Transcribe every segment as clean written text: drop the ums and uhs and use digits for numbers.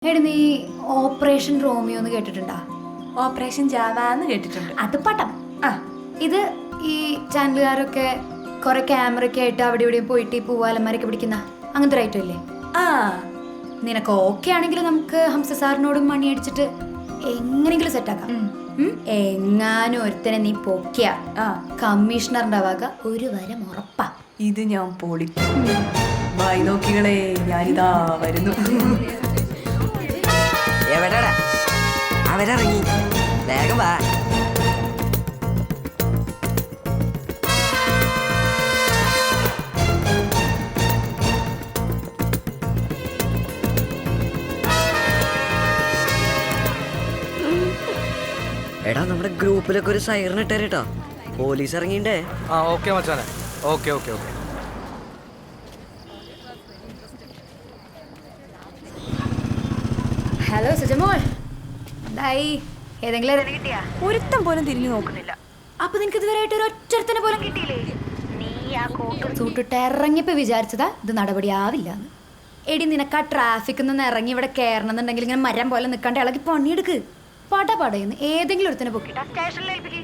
എടി നീ operation Romeo എന്ന് കേട്ടിട്ടുണ്ടാ? ഓപ്പറേഷൻ ജാവ എന്ന് കേട്ടിട്ടുണ്ട്. അത് പട്ടം. ആ ഇത് ഈ ചാനലുകാരൊക്കെ കുറെ ക്യാമറ ഒക്കെ ആയിട്ട് അവിടെ ഇവിടെയും പോയിട്ട് ഈ പൂവാലന്മാരൊക്കെ പിടിക്കുന്ന അങ്ങനത്തെ ഒരു ഐറ്റം ഇല്ലേ? ആ നിനക്ക് ഓക്കെ ആണെങ്കിൽ നമുക്ക് ഹംസ സാറിനോടും മണി അടിച്ചിട്ട് എങ്ങനെങ്കിലും സെറ്റാക്കാം. എങ്ങാനും ഒരുത്തനെ നീ പൊക്കിയ കമ്മീഷണറിന്റെ വക ഒരു വരം ഉറപ്പാ. ഇത് ഞാൻ പൊളിക്കും. വായി നോക്കികളെ, ഞാനിതാ വരുന്നു. എവിടെടാ അവരിറങ്ങി? വേഗം വാ. എടാ നമ്മുടെ ഗ്രൂപ്പിലൊക്കെ ഒരു സൈറൻ ഇട്ടേരട്ടോ, പോലീസ് ഇറങ്ങിണ്ടേ. ആ ഓക്കെ മച്ചാനെ, okay okay okay. Hello Sujamol, എന്തായി? ഏതെങ്കിലും ഇരനെ കിട്ടിയാ? ഒരുത്തം പോലും തിരിഞ്ഞു നോക്കുന്നില്ല. അപ്പൊ നിനക്ക് ഇതുവരെയായിട്ട് ഒരു ഒറ്റത്തിന് പോലും കിട്ടിയില്ലേ? സൂട്ടിട്ട് ഇറങ്ങിയപ്പോ വിചാരിച്ചതാ ഇത് നടപടിയാവില്ലാന്ന്. എടി നിനക്ക് ആ ട്രാഫിക്കിൽ നിന്ന് ഇറങ്ങി ഇവിടെ കയറണം എന്നുണ്ടെങ്കിൽ ഇങ്ങനെ മരം പോലെ നിൽക്കാണ്ട് ഇളകി പണിയെടുക്ക്. പടപടയെന്ന് ഏതെങ്കിലും ഒരുത്തിനെ പൊക്കിട്ടാ സ്റ്റേഷനിൽ ഏൽപ്പിക്ക്.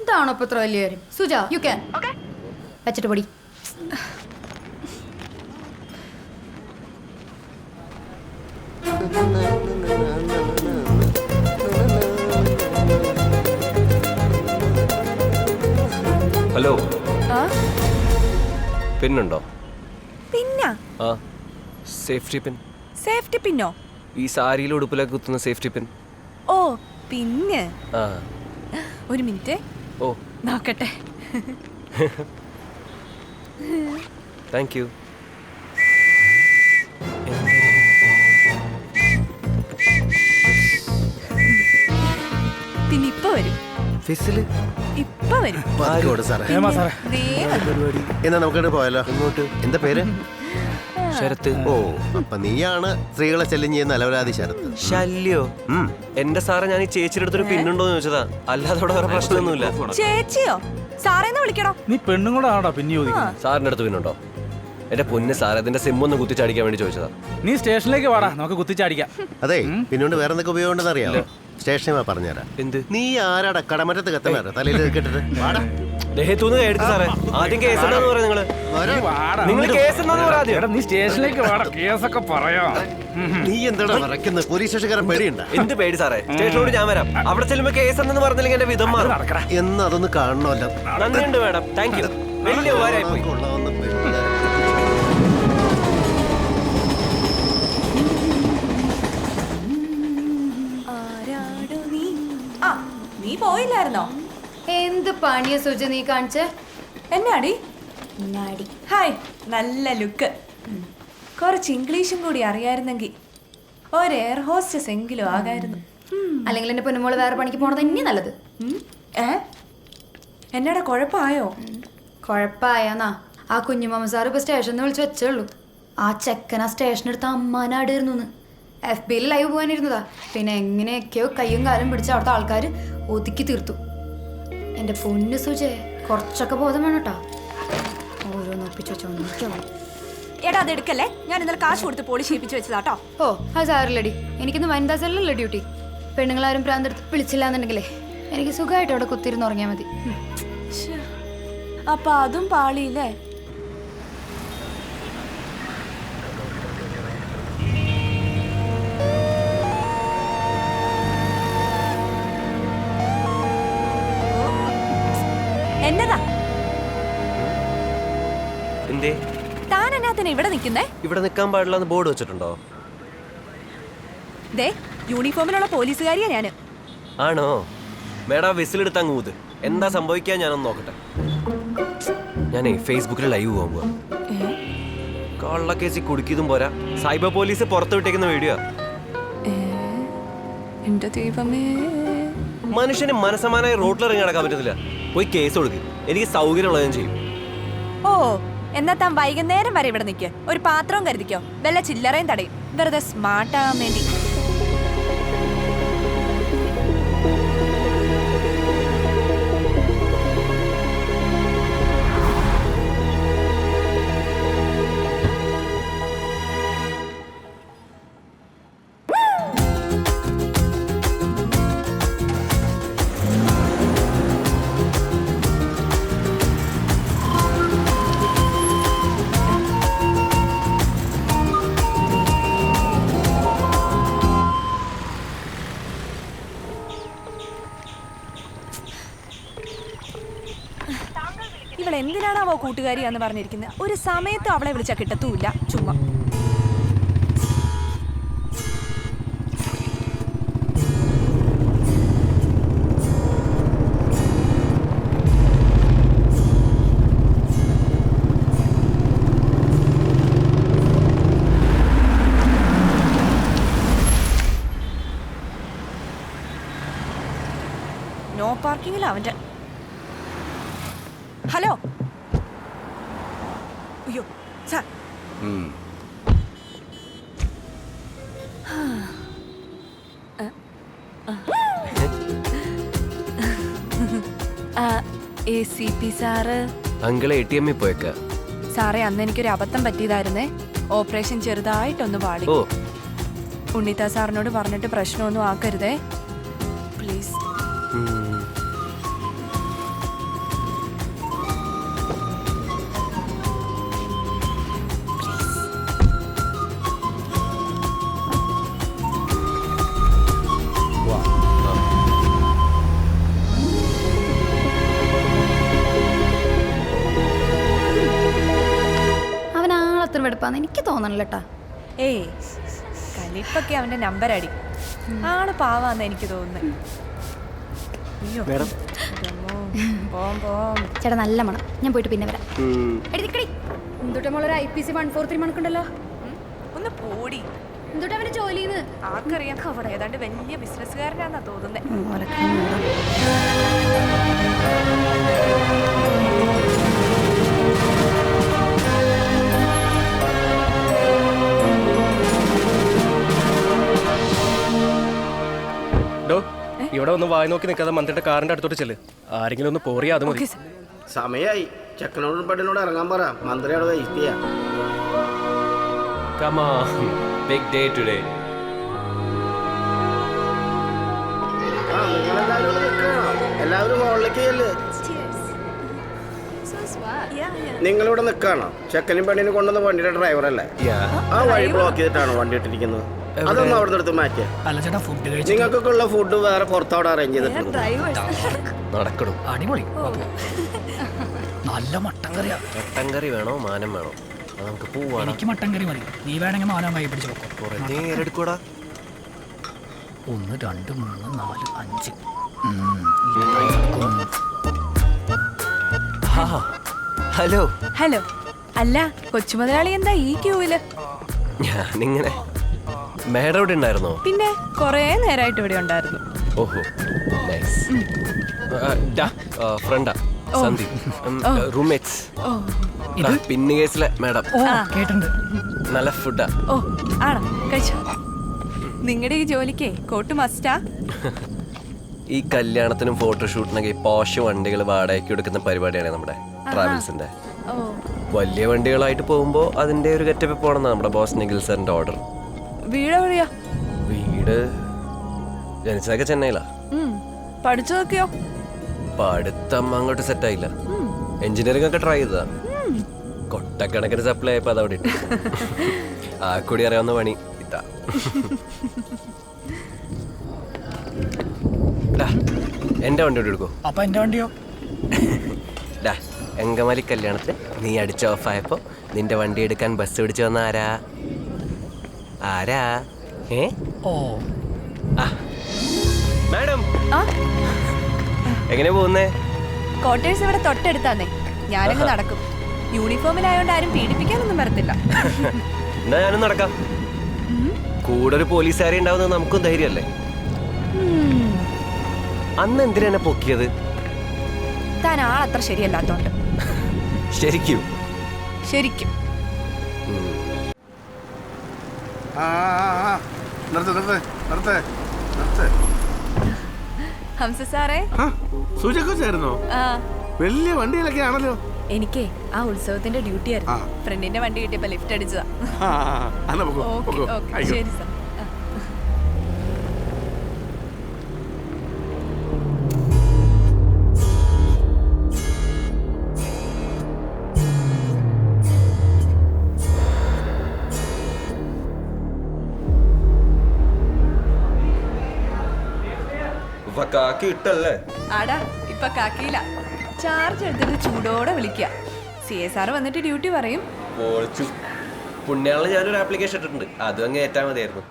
ഇതാണോ ഇപ്പൊ ഇത്ര വലിയ കാര്യം? Suja, you can. വെച്ചിട്ട് പൊടി. ഹലോ, ആ പിന്നുണ്ടോ? പിന്നാ? ആ, സേഫ്റ്റി പിൻ. സേഫ്റ്റി പിന്നോ? ഈ സാരിയിൽ ഉടുപ്പിലൊക്കെ കുത്തുന്ന സേഫ്റ്റി പിൻ. ഓ പിന്നെ ആ ഒരു മിനിറ്റ് ഓ നോക്കട്ടെ. Thank you. പിന്നെ ഇപ്പൊ വരും, ഫിസില് ഇപ്പൊ വരും. ദേ എന്നാ നമുക്കിട്ട് പോയാലോ? ഇങ്ങോട്ട് എന്താ പേര്? ശരത്ത്. ഓ, അപ്പൊ നീയാണ് സ്ത്രീകളെ ശല്യം ചെയ്യുന്ന അലവരാതി ശരത്ത്. ശല്യോ? എന്റെ സാറേ, ഞാൻ ഈ ചേച്ചിയുടെ അടുത്തൊരു പിന്നുണ്ടോന്ന് ചോദിച്ചതാ, അല്ലാതെ അവിടെ വേറെ പ്രശ്നമൊന്നുമില്ല. ചേച്ചിയോ? സാറേന്ന് വിളിക്കണോ? നീ പെണ്ണും കൂടെ ആണോ പിന്നെ ചോദിക്കുന്നത്? സാറിന്റെ അടുത്ത് പിന്നുണ്ടോ? എന്റെ പൊന്ന് സാറേ, അതിന്റെ സിം ഒന്ന് കുത്തിച്ചടിക്കാൻ വേണ്ടി ചോദിച്ചതാ. നീ സ്റ്റേഷനിലേക്ക് വാടാ, നമുക്ക് കുത്തിച്ചടിക്കാം. അതെ, പിന്നോണ്ട് വേറെ എന്തൊക്കെ ഉപയോഗം ഉണ്ടെന്ന് അറിയാമോ? സ്റ്റേഷനിൽ പറഞ്ഞുതരാം. എന്ത്? നീ ആരാടാ കടമറ്റത്ത് കത്തനാറ് തലയിൽ കെട്ടിട്ട്? വാടാ. ദേഹത്തൂന്ന് എടുത്ത് സാറേ. ആദ്യം കേസ് എന്താന്ന് പറയാ നിങ്ങള്? നിങ്ങൾ കേസ് എന്താന്ന് പറയാ ആദ്യം. എടാ, നീ സ്റ്റേഷനിലേക്ക് വാടാ, കേസൊക്കെ പറയാം. നീ എന്താടാ മറക്കുന്നത്? പോലീസ് സ്റ്റേഷൻകാരൻ പേടിയുണ്ട? എന്ത് പേടി സാറേ? സ്റ്റേഷനോട് ഞാൻ വരാം. അവിടെ ചെല്ലുമ്പോ കേസ് എന്തെന്ന് പറഞ്ഞില്ലെങ്കിൽ എന്റെ വിധം മാറും. എന്ന് അതൊന്ന് കാണണമല്ലോ. നന്ദിയുണ്ട് മാഡം, താങ്ക് യു. വലിയ ഉപകാരമായി പോയി. കൊള്ളാവുന്ന പെണ്ണ്. ആരാടോ നീ? ആ നീ പോയില്ലായിരുന്നോ? എന്ത് പണിയാ സുജ നീ കാണിച്ചേ? എന്നാടി? നാടി. ഹായ്, നല്ല ലുക്ക്. കുറച്ച് ഇംഗ്ലീഷും കൂടി അറിയായിരുന്നെങ്കിൽ ഒരു എയർ ഹോസ്റ്റസ് എങ്കിലും ആകായിരുന്നു. അല്ലെങ്കിൽ എന്റെ പൊന്നുമോള് വേറെ പണിക്ക് പോണത് തന്നെ നല്ലത്. ഏ എന്നാടാ കുഴപ്പമായോ? കുഴപ്പമായാന്നാ ആ കുഞ്ഞുമാമ സാർ ഇപ്പൊ സ്റ്റേഷനിൽ വിളിച്ച് വെച്ചേള്ളൂ. ആ ചെക്കൻ ആ സ്റ്റേഷനെടുത്ത് അമ്മാനാടായിരുന്നു. FB-യിൽ ലൈവ് പോകാനിരുന്നതാ. പിന്നെ എങ്ങനെയൊക്കെയോ കയ്യും കാലും പിടിച്ച് അവിടുത്തെ ആൾക്കാർ ഒതുക്കി തീർത്തു. എന്റെ പൊന്നു സുജേ, കുറച്ചൊക്കെ ബോധം വേണം കേട്ടോ. ഓരോന്ന് ഒപ്പിച്ച് വെച്ചോ. എടാ അത് എടുക്കല്ലേ, ഞാൻ ഇന്നലെ കാശ് കൊടുത്ത് പോളിഷ് ചെയ്യിപ്പിച്ച് വെച്ചതാട്ടോ. ഓ അത് സാറില്ലടി, എനിക്കിന്ന് വനിതാ സെല്ലല്ലേ ഡ്യൂട്ടി. പെണ്ണുങ്ങളാരും പ്രാന്തെടുത്ത് വിളിച്ചില്ല എന്നുണ്ടെങ്കിലേ എനിക്ക് സുഖമായിട്ട് അവിടെ കുത്തിരുന്ന് ഉറങ്ങിയാൽ മതി. അപ്പൊ അതും പാളിയില്ലേ? എന്നതാ എന്തേ താൻ എന്നാത്തിന് ഇവിടെ നിൽക്കുന്നേ? ഇവിടെ നിൽക്കാൻ പാടില്ലെന്ന് ബോർഡ് വെച്ചിട്ടുണ്ടോ? ദേ യൂണിഫോമിലുള്ള പോലീസുകാരിയാ ഞാന്. ആണോ? മേഡം വിസിലെടുത്ത് അങ്ങ് ഊത്. എന്താ സംഭവിക്കാൻ ഞാനൊന്ന് നോക്കട്ടെ. ഞാനേ ഫേസ്ബുക്കിൽ ലൈവ് പോകാൻ പോവാ. കള്ളക്കേസിൽ കുടുക്കിയതും പോരാ, സൈബർ പോലീസ് പുറത്തു വിട്ടേക്കുന്ന വീഡിയോ. എന്റെ ദൈവമേ, മനുഷ്യന് മനസ്സമാനായി റോഡിലിറങ്ങി നടക്കാൻ പറ്റത്തില്ല. പോയി കേസ് കൊടുക്ക്. എനിക്ക് സൗകര്യമുള്ളത് ഞാൻ ചെയ്യും. ഓ എന്നാ താൻ വൈകുന്നേരം വരെ ഇവിടെ നിൽക്ക്. ഒരു പാത്രവും കരുതിക്കോ, വല്ല ചില്ലറയും തടയും, വെറുതെ സ്മാർട്ട് ആകാൻ വേണ്ടി. എന്തിനാണാവോ കൂട്ടുകാരിയാന്ന് പറഞ്ഞിരിക്കുന്നത്? ഒരു സമയത്ത് അവളെ വിളിച്ചാൽ കിട്ടത്തുമില്ല. ചുമ്മാ നോ പാർക്കിങ്ങില്ല അവൻ്റെ. ഹലോ, അയ്യോ സാർ, ACP സാറ്. അങ്കിളെ ATM പോയേക്ക. സാറേ, അന്ന് എനിക്കൊരു അബദ്ധം പറ്റിയതായിരുന്നേ. ഓപ്പറേഷൻ ചെറുതായിട്ടൊന്ന് പാടി. ഓ, ഉണ്ണിത്ത സാറിനോട് പറഞ്ഞിട്ട് പ്രശ്നമൊന്നും ആക്കരുതേ പ്ലീസ്. അവൻ ആളത്ര വെടുപ്പാന്ന് എനിക്ക് തോന്നണില്ല കേട്ടാ. ഏയ്, കലിപ്പൊക്കെ അവന്റെ നമ്പർ അടി. ആള് പാവാന്ന് എനിക്ക് തോന്നുന്നു. അയ്യോ പോം. ചേട്ടാ നല്ല മണം, ഞാൻ പോയിട്ട് പിന്നെ വരാം. എന്തുട്ടാ മോളൊരു IPC 143 മണക്കുണ്ടല്ലോ. ഒന്ന് പോടി. എന്തുട്ടാ അവന്റെ ജോലിന്ന് ആർക്കറിയാം, ഏതാണ്ട് വലിയ ബിസിനസ്സുകാരനാന്നാ തോന്നുന്നേ. ഇവിടെ ഒന്ന് വായി നോക്കി നിൽക്കാതെ മന്ത്രിയുടെ കാറിന്റെ അടുത്തോട്ട് ചെല്ല്. ആരെങ്കിലും ഒന്ന് പോറിയാ അത് മതി. സമയായി. ചെക്കനോടും പെണ്ണിനോട് ഇറങ്ങാൻ പറ. മന്ത്രി അവിടെ വെയിറ്റ് ചെയ്യാം. Come on, big day today. എല്ലാവരും ഹോളിലേക്ക് ചെല്ല്. നിങ്ങളിവിടെ നിൽക്കാണോ? ചെക്കനും പെണ്ണിനും കൊണ്ടുവന്ന വണ്ടിയുടെ ഡ്രൈവർ അല്ലേ? ആ വഴി ബ്ലോക്ക് ചെയ്തിട്ടാണോ വണ്ടി ഇട്ടിരിക്കുന്നത്? അതൊന്നും അവിടെ എടുത്ത് മാറ്റിയ. നിങ്ങൾക്കൊക്കെ ഉള്ള ഫുഡ് വേറെ പുറത്തവിടെ അറേഞ്ച് ചെയ്തിട്ടുണ്ട്. നടക്കണം. അടിപൊളി, നല്ല മട്ടൻ കറിയാ. മട്ടൻ കറി വേണോ മാനം വേണോ? നമുക്ക് പോവാണ്. എനിക്ക് മട്ടൻ കറി മതി. നീ വേണമെങ്കിൽ മാനം കൈ പിടിച്ച് വെക്കും. കുറെ നേരം എടുക്കൂടാ. 1 2 3 4 5. Hello hello. അല്ല, കൊച്ചുമുതലാളി എന്താ ഈ ക്യൂവില്? ഞാനിങ്ങനെ. മേഡം ഇവിടെ ഉണ്ടായിരുന്നോ? പിന്നെ കൊറേ നേരമായിട്ട് ഇവിടെ ഉണ്ടായിരുന്നു. ഓഹോ, നൈസ്. ഫ്രണ്ടാ സന്ദീപ്, റൂംമേറ്റ്സ്. പിന്നെ കേസിലെ മേഡം. കേട്ടുണ്ട്. നല്ല ഫുഡാ. ഓ ആണോ? കഴിച്ചോ? നിങ്ങളുടെ ഈ ജോലിക്ക് കോട്ട് മസ്റ്റാ? ഈ കല്യാണത്തിനും ഫോട്ടോഷൂട്ടിനൊക്കെ ഈ പോഷ് വണ്ടികൾ വാടകയ്ക്ക് എടുക്കുന്ന പരിപാടിയാണ് നമ്മുടെ ട്രാവൽസിന്റെ. വലിയ വണ്ടികളായിട്ട് പോകുമ്പോ അതിന്റെ ഒരു ഗെറ്റപ്പ് പോണെന്നാണ് നമ്മുടെ ബോസ് നിഖിൽ സാറിന്റെ ഓർഡർ. വീട് എവിടെയാ? വീട് ജനിച്ചതൊക്കെ ചെന്നൈയിലാ. പഠിച്ചതൊക്കെയോ? പഠിത്തം അങ്ങോട്ട് സെറ്റ് ആയില്ല. എഞ്ചിനീയറിംഗ് ഒക്കെ ട്രൈ ചെയ്തതാ. കൊട്ടക്കണക്കിന് സപ്ലൈ ആയപ്പോ അതവിടെ ഇട്ടു. ആ കൂടി അറിയാവുന്ന പണി ഇതാ. എന്റെ വണ്ടി ഇവിടെ എടുക്കോ? അപ്പൊ എന്റെ വണ്ടിയോ? എങ്കമാലി കല്യാണത്തിന് നീ അടിച്ച ഓഫായപ്പോ നിന്റെ വണ്ടി എടുക്കാൻ ബസ് പിടിച്ചു വന്ന ആരാ? ആരാ? ഓ മാഡം, എങ്ങനെ പോകുന്നേ? ക്വാർട്ടേഴ്സ് ഇവിടെ തൊട്ടടുത്താന്നേ. ഞാനങ്ങ് നടക്കും. യൂണിഫോമിലായോണ്ട് ആരും പീഡിപ്പിക്കാനൊന്നും വരത്തില്ല. എന്നാ ഞാനും നടക്കാം. കൂടെ ഒരു പോലീസുകാരി ഉണ്ടാവുന്നത് നമുക്കും ധൈര്യമല്ലേ? അന്ന് എന്തിനാ എന്നെ പൊക്കിയത്? താൻ ആളത്ര ശരിയല്ലാത്തോണ്ട്. ശരിക്കും ശരിക്കും ഹംസ സാറേ. സൂചിച്ചായിരുന്നോ? വലിയ വണ്ടികളൊക്കെ ആണല്ലോ. എനിക്കേ ആ ഉത്സവത്തിന്റെ ഡ്യൂട്ടി ആയിരുന്നു. ഫ്രണ്ടിന്റെ വണ്ടി കിട്ടിയപ്പോ ലിഫ്റ്റ് അടിച്ചതാ. ശരി സാർ. കാക്കി ഇട്ടല്ലേ? ആടാ, ഇപ്പൊ കാക്കിയില്ല. ചാർജ് എടുത്തിട്ട് ചൂടോടെ വിളിക്കാം. CSR വന്നിട്ട് ഡ്യൂട്ടി പറയും. പൊളിച്ചു. പുണ്യാളിന് ഞാനൊരു ആപ്ലിക്കേഷൻ ഇട്ടിട്ടുണ്ട്, അതും അങ്ങ് ഏറ്റാ മതിയായിരുന്നു.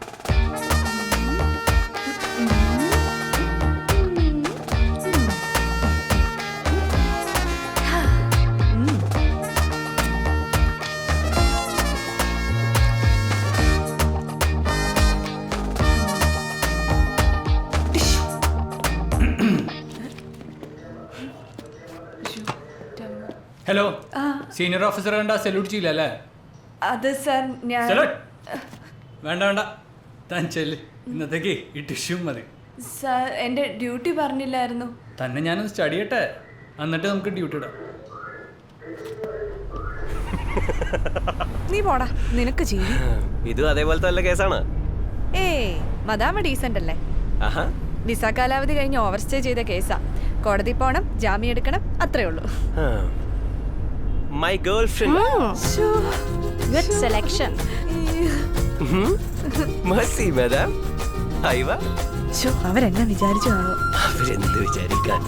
ഹലോ, സീനിയർ ഓഫീസർ കണ്ട സല്യൂട്ട് ചെയ്യില്ല അല്ലേ? അത് സർ ഞാൻ വേണ്ട വേണ്ട, താൻ ചെല്ല്. ഇന്നത്തേക്ക് ഈ ടിഷ്യൂ മതി. സർ എൻ്റെ ഡ്യൂട്ടി പറഞ്ഞില്ലായിരുന്നു. തന്നെ ഞാനൊന്ന് സ്റ്റഡി ചെയ്യട്ടെ, എന്നിട്ട് നമുക്ക് ഡ്യൂട്ടി ഇടാം. നീ പോടാ, നിനക്ക് ചെയ്യും. ഇതും അതേപോലത്തെ വല്ല കേസാണ്. ഏയ് മദാമ ഡീസന്റ് അല്ലേ? ആഹാ, വിസ കാലാവധി കഴിഞ്ഞ് ഓവർ സ്റ്റേ ചെയ്ത കേസാ. കോടതി പോണം, ജാമ്യം എടുക്കണം, അത്രേ ഉള്ളൂ. My girlfriend. Good selection. മസി മാഡം. ഹൈവ. അവരെന്നെ വിചാരിച്ചു കാണോ? അവരെന്ത് വിചാരിക്കാൻ?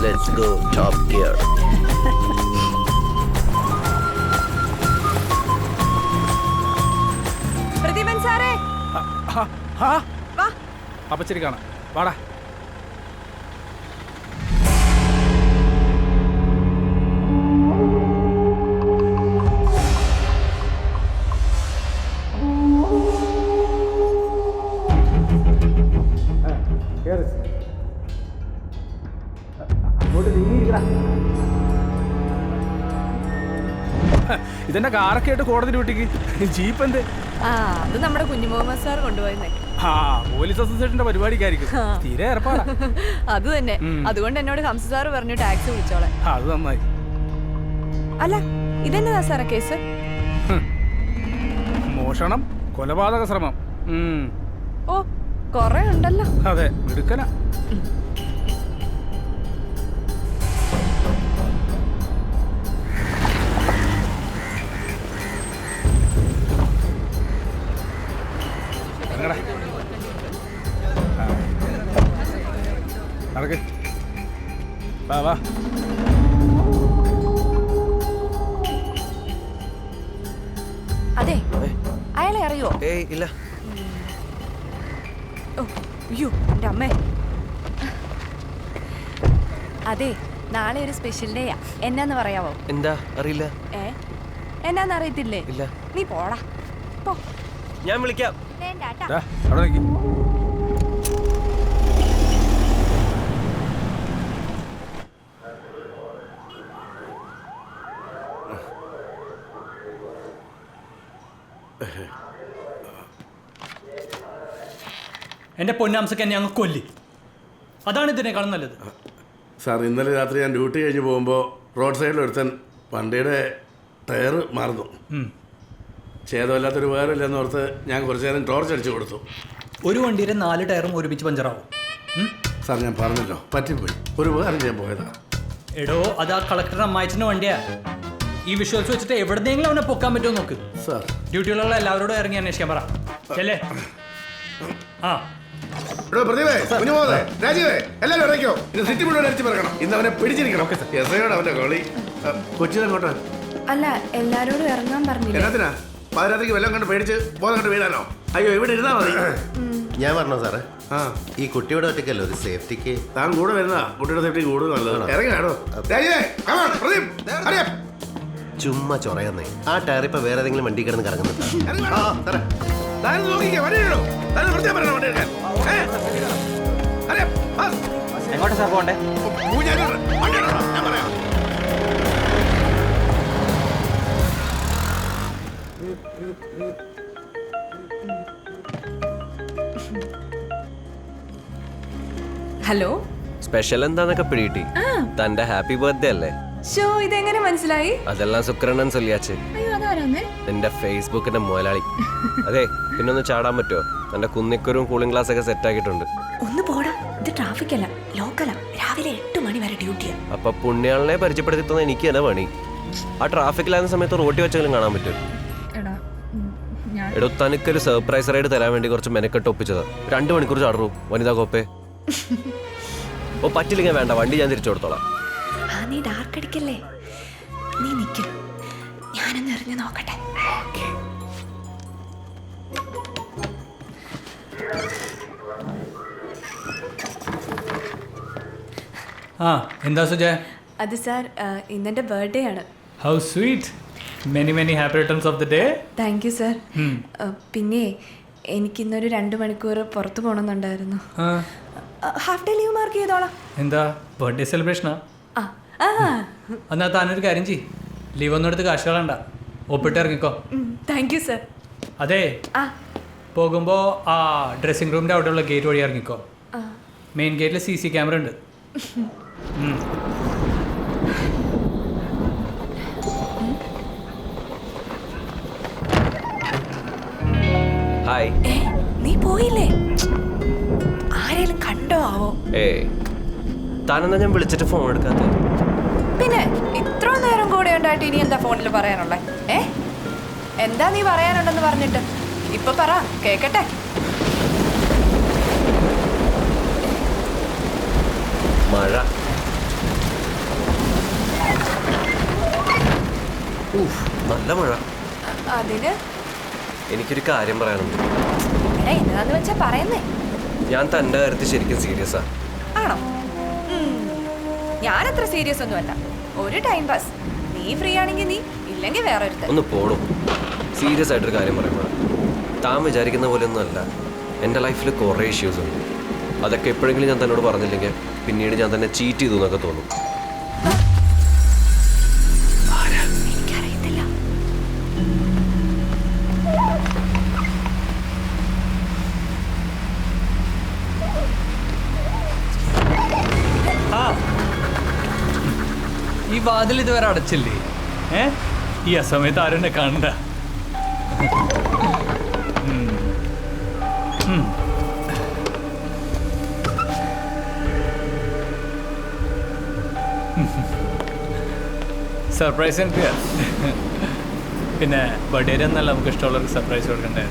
Let's go top gear. പ്രതിമൻ സാറേ, വാ. അപ്പച്ചരി കാണാം, വാടാ. ഇതെന്നെ കാറൊക്കെ ആയിട്ട് കോടതി ഡ്യൂട്ടിക്ക് ജീപ്പ് എന്ത്? അത് നമ്മുടെ കുഞ്ഞു മുഹമ്മദ് സാർ കൊണ്ടുപോയെന്നേ. പോലീസ് അസോസിയേഷന്റെ പരിപാടിക്കായിരിക്കും. തീരെ ഏർപ്പാടാ. അത് തന്നെ. അതുകൊണ്ട് എന്നോട് ഹംസ സാർ പറഞ്ഞു ടാക്സി വിളിച്ചോളെ. അത് നന്നായി. അല്ല, ഇതെന്നതാ സാറേ കേസ്? മോഷണം, കൊലപാതക ശ്രമം. ഓ, കൊറേ ഉണ്ടല്ലോ. അതെ, മിടുക്കനാ. നടക്ക്, വാ വാ. അതെ, അയാളെ അറിയോ? ഏയ് ഇല്ല. അയ്യോ എൻ്റെ അമ്മേ. അതെ, നാളെ ഒരു സ്പെഷ്യൽ ഡേയാ. എന്നാന്ന് പറയാവോ? എന്താ? അറിയില്ല. എന്നാന്ന് അറിയത്തില്ലേ? ഇല്ല. നീ പോടാ, പോ. ഞാൻ വിളിക്കാം. ദാ, അവിടെ നിൽക്ക്. എൻ്റെ പൊന്നാംസക്ക് എന്നെ അങ്ങ് കൊല്ലി. അതാണ് ഇതിനേക്കാളും നല്ലത്. സാർ, ഇന്നലെ രാത്രി ഞാൻ ഡ്യൂട്ടി കഴിഞ്ഞ് പോകുമ്പോൾ റോഡ് സൈഡിൽ ഒരുത്തൻ വണ്ടിയുടെ ടയർ മറന്നു. ഛേദമില്ലാത്തൊരു വേറില്ലെന്ന് ഓർത്ത് ഞാൻ കുറച്ച് നേരം ടോർച്ച് അടിച്ചു കൊടുത്തു. ഒരു വണ്ടിയുടെ 4 ടയറും ഒരുമിച്ച് പഞ്ചറാവും. സാർ, ഞാൻ പറഞ്ഞല്ലോ, പറ്റിപ്പോയി. ഒരു വേറെ ഞാൻ പോയതാ. എടോ, അത് ആ കളക്ടറുടെ അമ്മായിച്ചൻ്റെ വണ്ടിയാ. ഈ വിഷ്വൽസ് വെച്ചിട്ട് എവിടെന്നെങ്കിലും അവനെ പൊക്കാൻ പറ്റുമോ നോക്ക്. സാർ, ഡ്യൂട്ടിയിലുള്ള എല്ലാവരോടും ഇറങ്ങി അന്വേഷിക്കാൻ പറ. ചെല്ലേ. രാജീവേ, എല്ലാവരും ഇറങ്ങിക്കോ. ഇന്ന് സിറ്റി മുഴുവൻ അടിച്ചു പറക്കണം. ഇന്ന് അവനെ പിടിച്ചിരിക്കണം. എസ്ഐയോട് അവന്റെ കളി. കൊച്ചിനെങ്ങോട്ടാ? അല്ല, എല്ലാരോടും ഇറങ്ങാൻ പറഞ്ഞില്ല. എന്നാത്തിനാ? പാതിരാത്രിക്ക് വെള്ളം കണ്ട് പേടിച്ച് ബോധം കണ്ട് വീഴാനോ? അയ്യോ, ഇവിടെ ഇരുന്നാ മതി. ഞാൻ പറഞ്ഞോ സാറേ, ഈ കുട്ടിയുടെ ഒറ്റയ്ക്കല്ലോ ഒരു സേഫ്റ്റിക്ക്. താൻ കൂടെ വരുന്നതാ കുട്ടിയുടെ സേഫ്റ്റി കൂടുതൽ നല്ലത്. ഇറങ്ങിയാണോ? ചുമ്മാ ചൊറയാന്നേ. ആ ടയർ ഇപ്പൊ വേറെ ഏതെങ്കിലും വണ്ടി കിടന്ന് കറങ്ങുന്നുണ്ട്. എങ്ങോട്ടാ സാർ പോകണ്ടേ? ഹലോ, സ്പെഷ്യൽ എന്താന്നൊക്കെ പിടികിട്ടി. തന്റെ ഹാപ്പി ബർത്ത്ഡേ അല്ലേ? ഷോ, ഇതെങ്ങനെ മനസ്സിലായി? അതെല്ലാം സുക്രണ്ണൻ ചൊല്ലിയാച്ച്. എന്റെ ഫേസ്ബുക്കിന്റെ മുതലാളി. അതെ, പിന്നെ ഒന്ന് ചാടാൻ പറ്റുമോ? തന്റെ കുന്നിക്കുരും കൂളിംഗ് ഗ്ലാസ് ഒക്കെ സെറ്റ് ആക്കിയിട്ടുണ്ട്. ഒന്ന് പോടാ, ഇത് ട്രാഫിക് അല്ല, ലോക്കലാ. രാവിലെ 8 മണി വരെ ഡ്യൂട്ടിയാ. അപ്പൊ പുണ്യാളിനെ പരിചയപ്പെടുത്തി തന്ന എനിക്ക് തന്നെ പണി. ആ ട്രാഫിക്കിലാകുന്ന സമയത്ത് റോട്ടി വെച്ചെങ്കിലും കാണാൻ പറ്റും. എടോ, തനിക്കൊരു സർപ്രൈസ് റൈഡ് തരാൻ വേണ്ടി കുറച്ച് മെനക്കെട്ട് ഒപ്പിച്ചതാ. 2 മണിക്കൂർ ചാടറൂ വനിതാ കോപ്പേ. ഓ, പറ്റില്ലെങ്കിൽ വേണ്ട, വണ്ടി ഞാൻ തിരിച്ചു കൊടുത്തോളാം. ആ നീ ഡാർക്ക് അടിക്കല്ലേ, നീ നിൽക്കും, ഞാനൊന്ന് എറിഞ്ഞു നോക്കട്ടെ. ആ എന്താ സുജയ? അത് സാർ ഇന്നെൻ്റെ ബർത്ത്ഡേ ആണ്. How sweet. Many many happy returns of the day. Thank you sir. പിന്നെ എനിക്കിന്നൊരു 2 മണിക്കൂർ പുറത്ത് പോകണമെന്നുണ്ടായിരുന്നു. ഹാഫ് ഡേ ലീവ് മാർക്ക് ചെയ്തോളാം. എന്താ ബർത്ത്ഡേ സെലിബ്രേഷനാ? എന്നാ താനൊരു കാര്യം ചെയ്യ്, ലീവ് ഒന്നും എടുത്ത് കാശ് കളയണ്ട, ഒപ്പിട്ട് ഇറങ്ങിക്കോ. Thank you sir. അതെ, പോകുമ്പോൾ ആ ഡ്രസ്സിംഗ് റൂമിൻ്റെ അവിടെയുള്ള ഗേറ്റ് വഴി ഇറങ്ങിക്കോ. മെയിൻ ഗേറ്റിൽ CC ക്യാമറ ഉണ്ട്. ഹായ്. നീ പോയില്ലേ? ആരെങ്കിലും കണ്ടോ ആവോ? താനെന്താ ഞാൻ വിളിച്ചിട്ട് ഫോൺ എടുക്കാത്ത? പിന്നെ ഇത്ര നേരം കൂടെ ഉണ്ടായിട്ട് ഇനി എന്താ ഫോണിൽ പറയാനുള്ളേ? എന്താ നീ പറയാനുണ്ടെന്ന് പറഞ്ഞിട്ട് ഇപ്പൊ പറ, കേക്കട്ടെ. മഴ. നല്ല മഴ. അതിന് എനിക്കൊരു കാര്യം പറയാനുണ്ട്. എന്താന്ന് വെച്ചാ പറയുന്നേ. ഞാൻ തൻ്റെ കാര്യത്തിൽ ശരിക്കും സീരിയസാ. ആണോ? ഞാനത്ര സീരിയസ് ഒന്നുമല്ല, ഒരു ടൈം പാസ്. നീ ഫ്രീ ആണെങ്കിൽ നീ, ഇല്ലെങ്കിൽ വേറെ ഒരു. ഒന്ന് പോടും. സീരിയസ് ആയിട്ടൊരു കാര്യം പറയുമ്പോൾ താൻ വിചാരിക്കുന്ന പോലെ ഒന്നും അല്ല. എൻ്റെ ലൈഫിൽ കുറേ ഇഷ്യൂസ് ഉണ്ട്. അതൊക്കെ എപ്പോഴെങ്കിലും ഞാൻ തന്നോട് പറഞ്ഞില്ലെങ്കിൽ പിന്നീട് ഞാൻ തന്നെ ചീറ്റ് ചെയ്തു എന്നൊക്കെ തോന്നും. എനിക്കറിയത്തില്ല. ഈ വാതിൽ ഇതുവരെ അടച്ചില്ലേ? ഈ അസമയത്ത് ആരും എന്നെ കാണണ്ട. സർപ്രൈസ് എനിക്ക്. പിന്നെ ബർത്ത്ഡേ എന്നല്ല, നമുക്ക് ഇഷ്ടമുള്ളവർക്ക് സർപ്രൈസ് കൊടുക്കണ്ടേ.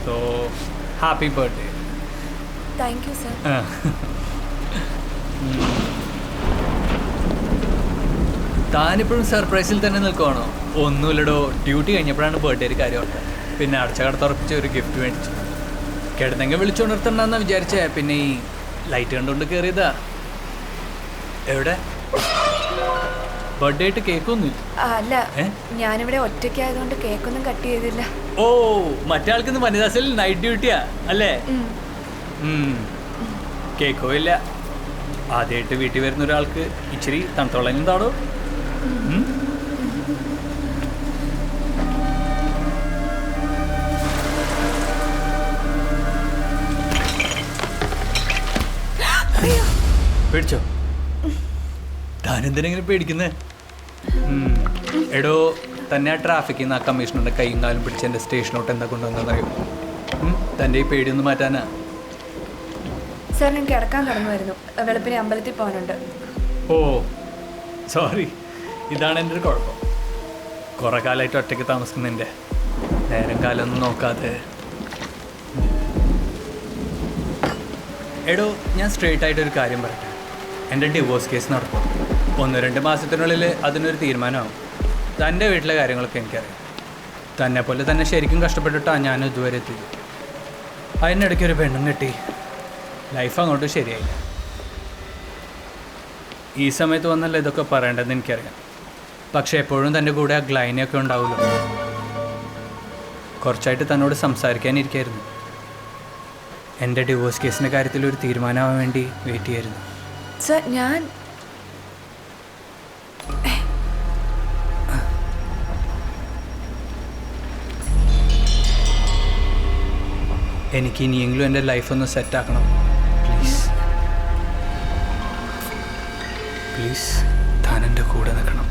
So happy birthday. Thank you sir. താനിപ്പോഴും സർപ്രൈസിൽ തന്നെ നിൽക്കുവാണോ? ഒന്നുമില്ലടോ, ഡ്യൂട്ടി കഴിഞ്ഞപ്പോഴാണ് ബർത്ത്ഡേ ഒരു കാര്യം ഓർത്തത്. പിന്നെ അടച്ച കടത്തുറപ്പിച്ച് ഒരു ഗിഫ്റ്റ് മേടിച്ചു. കിടന്നെങ്കിൽ വിളിച്ചുകൊണ്ടിരുത്തണ്ടെന്നാ വിചാരിച്ചേ, പിന്നെ ഈ ലൈറ്റ് കണ്ടുകൊണ്ട് കയറിയതാ. എവിടെ? ബർത്ത്ഡേ ആയിട്ട് കേക്കൊന്നുമില്ല? അല്ല, ഞാനിവിടെ ഒറ്റയ്ക്കായതുകൊണ്ട് കേക്കൊന്നും കട്ട് ചെയ്തില്ല. ഓ, മറ്റേ ആൾക്കിന്ന് വനിതാ സെൽ നൈറ്റ് ഡ്യൂട്ടിയാ അല്ലേ? കേക്കോ ഇല്ല. ആദ്യമായിട്ട് വീട്ടിൽ വരുന്ന ഒരാൾക്ക് ഇച്ചിരി തണുത്തോളം താടോ. പേടിച്ചോ? താനെന്തിനെങ്കിലും പേടിക്കുന്നേ? എടോ, തന്നെ ആ ട്രാഫിക്കിൽ നിന്ന് ആ കമ്മീഷണറുടെ കൈയും കാലും പിടിച്ച് എൻ്റെ സ്റ്റേഷനോട്ട് എന്താ കൊണ്ടുവന്നറിയോ? തൻ്റെ ഈ പേടിയൊന്ന് മാറ്റാനാ. സാർ, ഞാൻ കിടക്കാൻ കടന്നുമായിരുന്നു. വെളുപ്പിനെ അമ്പലത്തിൽ പോകാനുണ്ട്. ഓ സോറി, ഇതാണ് എൻ്റെ ഒരു കുഴപ്പം. കുറേ കാലമായിട്ട് ഒറ്റയ്ക്ക് താമസിക്കുന്നതിൻ്റെ നേരം കാലമൊന്നും നോക്കാതെ. എടോ, ഞാൻ സ്ട്രെയിറ്റ് ആയിട്ടൊരു കാര്യം പറയട്ടെ. എൻ്റെ ഡിവോഴ്സ് കേസ് നടക്കും. 1-2 മാസത്തിനുള്ളിൽ അതിനൊരു തീരുമാനമാവും. തൻ്റെ വീട്ടിലെ കാര്യങ്ങളൊക്കെ എനിക്കറിയാം. തന്നെ പോലെ തന്നെ ശരിക്കും കഷ്ടപ്പെട്ടിട്ടാണ് ഞാൻ ഇതുവരെ എത്തി. അതിനിടയ്ക്കൊരു പെണ്ണും കിട്ടി. ലൈഫ് അങ്ങോട്ട് ശരിയായില്ല. ഈ സമയത്ത് വന്നല്ല ഇതൊക്കെ പറയേണ്ടതെന്ന് എനിക്കറിയാം. പക്ഷേ എപ്പോഴും തൻ്റെ കൂടെ ആ ഗ്ലൈനൊക്കെ ഉണ്ടാവുമല്ലോ. കുറച്ചായിട്ട് തന്നോട് സംസാരിക്കാനിരിക്കായിരുന്നു. എൻ്റെ ഡിവോഴ്സ് കേസിൻ്റെ കാര്യത്തിൽ ഒരു തീരുമാനമാവാൻ വേണ്ടി വെയിറ്റ് ചെയ്യായിരുന്നു. സർ, ഞാൻ എനിക്ക് ഇനിയെങ്കിലും എൻ്റെ ലൈഫൊന്ന് സെറ്റാക്കണം. പ്ലീസ് പ്ലീസ്, താൻ എൻ്റെ കൂടെ നിൽക്കണം.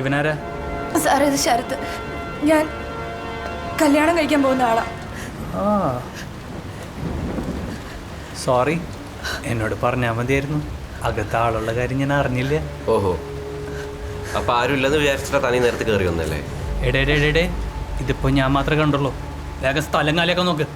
ഇവനാരാ? സാർ, ഇത് ശരത്ത്. ഞാൻ കല്യാണം കഴിക്കാൻ പോകുന്ന ആളാ. സോറി, എന്നോട് പറഞ്ഞാൽ മതിയായിരുന്നു. അകത്ത് ആളുള്ള കാര്യം ഞാൻ അറിഞ്ഞില്ല. ഓഹോ, അപ്പൊ ആരും ഇല്ലെന്ന് വിചാരിച്ചിട്ടാ തനി നേരത്തെ കയറി വന്നല്ലേ? എടേ ഇതിപ്പോ ഞാൻ മാത്രമേ കണ്ടുള്ളൂ. വേഗം സ്ഥലം കാലിയൊക്കെ നോക്ക്.